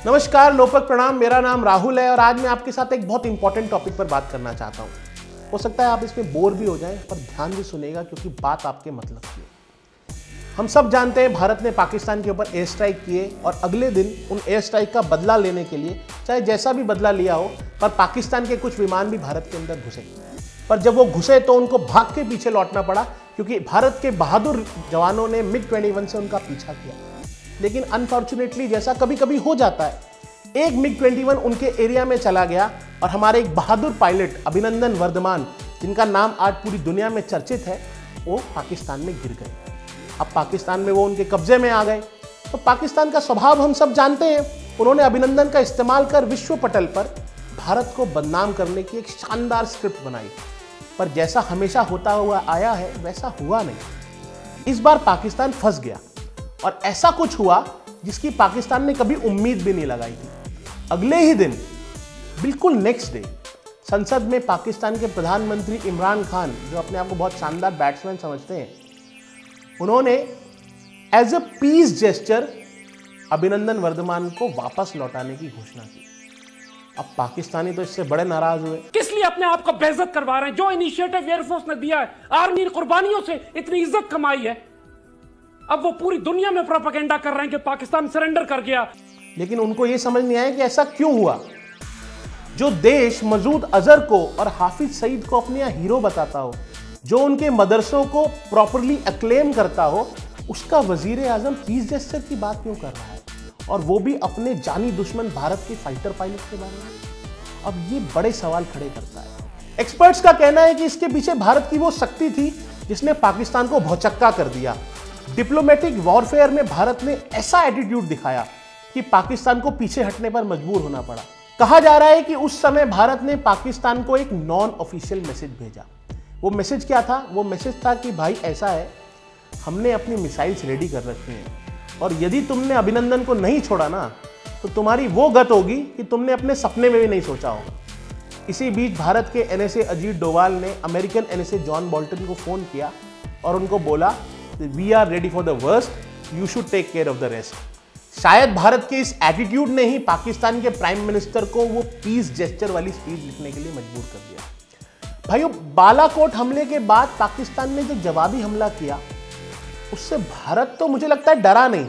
नमस्कार, लोपक प्रणाम। मेरा नाम राहुल है और आज मैं आपके साथ एक बहुत इंपॉर्टेंट टॉपिक पर बात करना चाहता हूँ। हो सकता है आप इसमें बोर भी हो जाएं, पर ध्यान भी सुनेगा क्योंकि बात आपके मतलब की है। हम सब जानते हैं भारत ने पाकिस्तान के ऊपर एयर स्ट्राइक किए और अगले दिन उन एयर स्ट्राइक का बदला लेने के लिए, चाहे जैसा भी बदला लिया हो, पर पाकिस्तान के कुछ विमान भी भारत के अंदर घुसे। पर जब वो घुसे तो उनको भाग के पीछे लौटना पड़ा क्योंकि भारत के बहादुर जवानों ने MiG-21 से उनका पीछा किया। लेकिन अनफॉर्चुनेटली, जैसा कभी कभी हो जाता है, एक MiG-21 उनके एरिया में चला गया और हमारे एक बहादुर पायलट अभिनंदन वर्धमान, जिनका नाम आज पूरी दुनिया में चर्चित है, वो पाकिस्तान में गिर गए। अब पाकिस्तान में वो उनके कब्जे में आ गए। तो पाकिस्तान का स्वभाव हम सब जानते हैं। उन्होंने अभिनंदन का इस्तेमाल कर विश्व पटल पर भारत को बदनाम करने की एक शानदार स्क्रिप्ट बनाई। पर जैसा हमेशा होता हुआ आया है, वैसा हुआ नहीं। इस बार पाकिस्तान फंस गया और ऐसा कुछ हुआ जिसकी पाकिस्तान ने कभी उम्मीद भी नहीं लगाई थी। अगले ही दिन, बिल्कुल नेक्स्ट डे, संसद में पाकिस्तान के प्रधानमंत्री इमरान खान, जो अपने आप को बहुत शानदार बैट्समैन समझते हैं, उन्होंने as a piece gesture Abhinandan Varthaman को वापस लौटाने की घोषणा की। अब पाकिस्तानी तो इससे बड़े नाराज हुए। किस लिए अपने आप को बेइज्जत करवा रहे हैं? जो इनिशिएटिव एयरफोर्स ने दिया है, आर्मी कुर्बानियों से इतनी इज्जत कमाई है, अब वो पूरी दुनिया में प्रोपेगेंडा कर रहे हैं कि पाकिस्तान सरेंडर कर गया। लेकिन उनको यह समझ नहीं आया कि ऐसा क्यों हुआ। जो देश मसूद अजहर को और हाफिज सईद को अपने यहाँ हीरो बताता हो, जो उनके मदरसों को प्रॉपरली अक्लेम करता हो, उसका वजीर आजम पीस जेस्चर की बात क्यों कर रहा है, और वो भी अपने जानी दुश्मन भारत के फाइटर पायलट के बारे में। अब ये बड़े सवाल खड़े करता है। एक्सपर्ट्स का कहना है कि इसके पीछे भारत की वो शक्ति थी जिसने पाकिस्तान को भौचक्का कर दिया। डिप्लोमेटिक वॉरफेयर में भारत ने ऐसा एटीट्यूड दिखाया कि पाकिस्तान को पीछे हटने पर मजबूर होना पड़ा। कहा जा रहा है कि उस समय भारत ने पाकिस्तान को एक नॉन ऑफिशियल मैसेज भेजा। वो मैसेज क्या था? वो मैसेज था कि भाई ऐसा है, हमने अपनी मिसाइल्स रेडी कर रखी हैं और यदि तुमने अभिनंदन को नहीं छोड़ा ना, तो तुम्हारी वो गत होगी कि तुमने अपने सपने में भी नहीं सोचा होगा। इसी बीच भारत के NSA अजीत डोवाल ने अमेरिकन NSA जॉन बोल्टन को फोन किया और उनको बोला, we are ready for the worst, you should take care of the rest. शायद भारत के इस एटीट्यूड ने ही पाकिस्तान के प्राइम मिनिस्टर को वो पीस जेस्चर वाली स्पीच लिखने के लिए मजबूर कर दिया। भाइयों, बालाकोट हमले के बाद पाकिस्तान ने जो जवाबी हमला किया, उससे भारत तो मुझे लगता है डरा नहीं,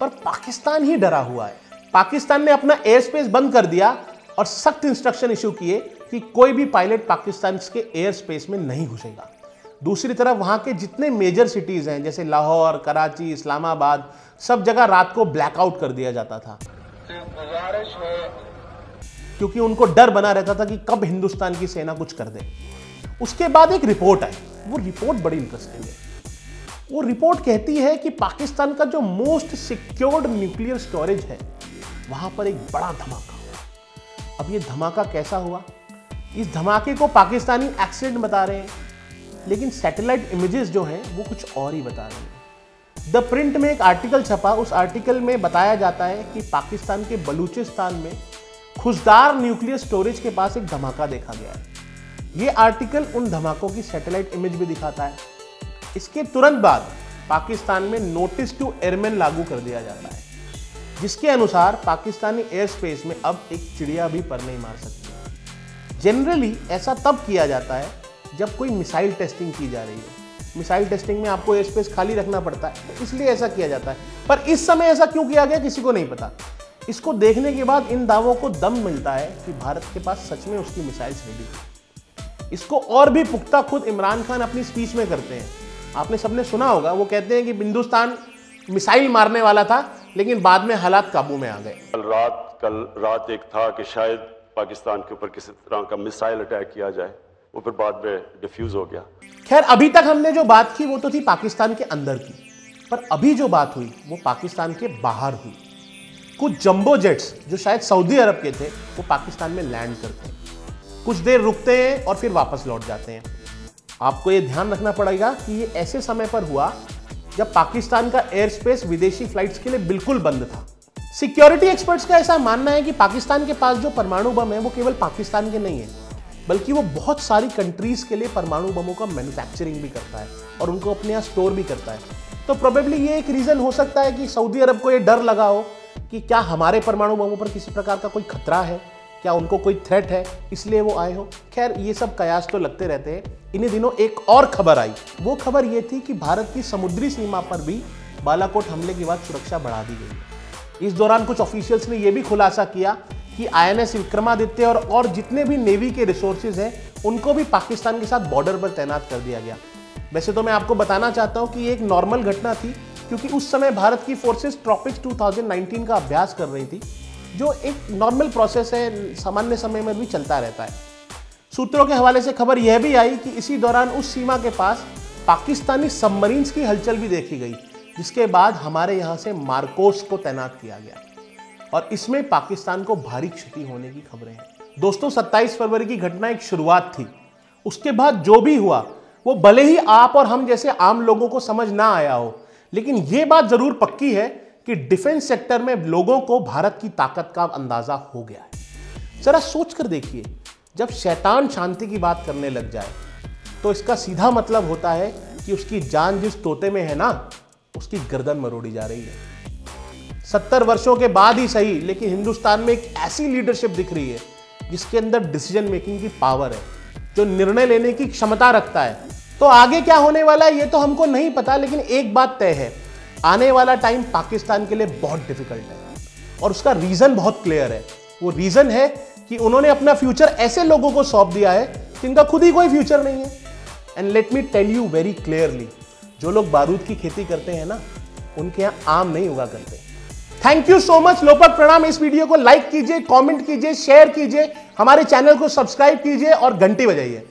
पर पाकिस्तान ही डरा हुआ है। पाकिस्तान ने अपना एयर स्पेस बंद कर दिया और सख्त इंस्ट्रक्शन इशू किए कि कोई भी पायलट पाकिस्तान के एयर स्पेस में नहीं घुसेगा। दूसरी तरफ वहां के जितने मेजर सिटीज हैं, जैसे लाहौर, कराची, इस्लामाबाद, सब जगह रात को ब्लैकआउट कर दिया जाता था, क्योंकि उनको डर बना रहता था कि कब हिंदुस्तान की सेना कुछ कर दे। उसके बाद एक रिपोर्ट आई। वो रिपोर्ट बड़ी इंटरेस्टिंग है। वो रिपोर्ट कहती है कि पाकिस्तान का जो मोस्ट सिक्योर्ड न्यूक्लियर स्टोरेज है, वहां पर एक बड़ा धमाका हुआ। अब ये धमाका कैसा हुआ? इस धमाके को पाकिस्तानी एक्सीडेंट बता रहे हैं, लेकिन सैटेलाइट इमेजेस जो हैं वो कुछ और ही बता रहे हैं। द प्रिंट में एक आर्टिकल छपा। उस आर्टिकल में बताया जाता है कि पाकिस्तान के बलूचिस्तान में खुशदार न्यूक्लियर स्टोरेज के पास एक धमाका देखा गया है। ये आर्टिकल उन धमाकों की सैटेलाइट इमेज भी दिखाता है। इसके तुरंत बाद पाकिस्तान में नोटिस टू एयरमैन लागू कर दिया जाता है, जिसके अनुसार पाकिस्तानी एयर स्पेस में अब एक चिड़िया भी पर नहीं मार सकती। जनरली ऐसा तब किया जाता है जब कोई मिसाइल टेस्टिंग की जा रही हो। मिसाइल टेस्टिंग में आपको एयर स्पेस खाली रखना पड़ता है, तो इसलिए ऐसा किया जाता है। पर इस समय ऐसा क्यों किया गया, किसी को नहीं पता। इसको देखने के बाद इन दावों को दम मिलता है कि भारत के पास सच में उसकी मिसाइल्स रेडी है। इसको और भी पुख्ता खुद इमरान खान अपनी स्पीच में करते हैं। आपने सबने सुना होगा, वो कहते हैं कि हिंदुस्तान मिसाइल मारने वाला था, लेकिन बाद में हालात काबू में आ गए। कल रात एक था कि शायद पाकिस्तान के ऊपर किसी तरह का मिसाइल अटैक किया जाए, वो फिर बाद में डिफ्यूज हो गया। खैर, अभी तक हमने जो बात की वो तो थी पाकिस्तान के अंदर की, पर अभी जो बात हुई वो पाकिस्तान के बाहर हुई। कुछ जंबो जेट्स जो शायद सऊदी अरब के थे, वो पाकिस्तान में लैंड करते हैं, कुछ देर रुकते हैं और फिर वापस लौट जाते हैं। आपको ये ध्यान रखना पड़ेगा कि ये ऐसे समय पर हुआ जब पाकिस्तान का एयर स्पेस विदेशी फ्लाइट्स के लिए बिल्कुल बंद था। सिक्योरिटी एक्सपर्ट्स का ऐसा मानना है कि पाकिस्तान के पास जो परमाणु बम है वो केवल पाकिस्तान के नहीं है, बल्कि वो बहुत सारी कंट्रीज के लिए परमाणु बमों का मैन्युफैक्चरिंग भी करता है और उनको अपने यहाँ स्टोर भी करता है। तो प्रोबेबली ये एक रीजन हो सकता है कि सऊदी अरब को ये डर लगा हो कि क्या हमारे परमाणु बमों पर किसी प्रकार का कोई खतरा है, क्या उनको कोई थ्रेट है, इसलिए वो आए हो। खैर ये सब कयास तो लगते रहते हैं। इन्हीं दिनों एक और खबर आई। वो खबर ये थी कि भारत की समुद्री सीमा पर भी बालाकोट हमले के बाद सुरक्षा बढ़ा दी गई। इस दौरान कुछ ऑफिशियल्स ने यह भी खुलासा किया कि INS विक्रमादित्य और जितने भी नेवी के रिसोर्सेज हैं उनको भी पाकिस्तान के साथ बॉर्डर पर तैनात कर दिया गया। वैसे तो मैं आपको बताना चाहता हूं कि ये एक नॉर्मल घटना थी, क्योंकि उस समय भारत की फोर्सेस ट्रॉपिक्स 2019 का अभ्यास कर रही थी, जो एक नॉर्मल प्रोसेस है, सामान्य समय में भी चलता रहता है। सूत्रों के हवाले से खबर यह भी आई कि इसी दौरान उस सीमा के पास पाकिस्तानी सबमरीन्स की हलचल भी देखी गई, जिसके बाद हमारे यहां से मार्कोस को तैनात किया गया और इसमें पाकिस्तान को भारी क्षति होने की खबरें हैं। दोस्तों 27 फरवरी की घटना एक शुरुआत थी। उसके बाद जो भी हुआ वो भले ही आप और हम जैसे आम लोगों को समझ ना आया हो, लेकिन यह बात जरूर पक्की है कि डिफेंस सेक्टर में लोगों को भारत की ताकत का अंदाजा हो गया है। जरा सोच कर देखिए, जब शैतान शांति की बात करने लग जाए तो इसका सीधा मतलब होता है कि उसकी जान जिस तोते में है ना, उसकी गर्दन मरोड़ी जा रही है। 70 वर्षों के बाद ही सही, लेकिन हिंदुस्तान में एक ऐसी लीडरशिप दिख रही है जिसके अंदर डिसीजन मेकिंग की पावर है, जो निर्णय लेने की क्षमता रखता है। तो आगे क्या होने वाला है ये तो हमको नहीं पता, लेकिन एक बात तय है, आने वाला टाइम पाकिस्तान के लिए बहुत डिफिकल्ट है और उसका रीजन बहुत क्लियर है। वो रीजन है कि उन्होंने अपना फ्यूचर ऐसे लोगों को सौंप दिया है जिनका खुद ही कोई फ्यूचर नहीं है। And let me tell you very clearly, जो लोग बारूद की खेती करते हैं ना, उनके यहां आम नहीं उगा करते। Thank you so much. लोपक प्रणाम। इस वीडियो को लाइक कीजिए, कमेंट कीजिए, शेयर कीजिए, हमारे चैनल को सब्सक्राइब कीजिए और घंटी बजाइए।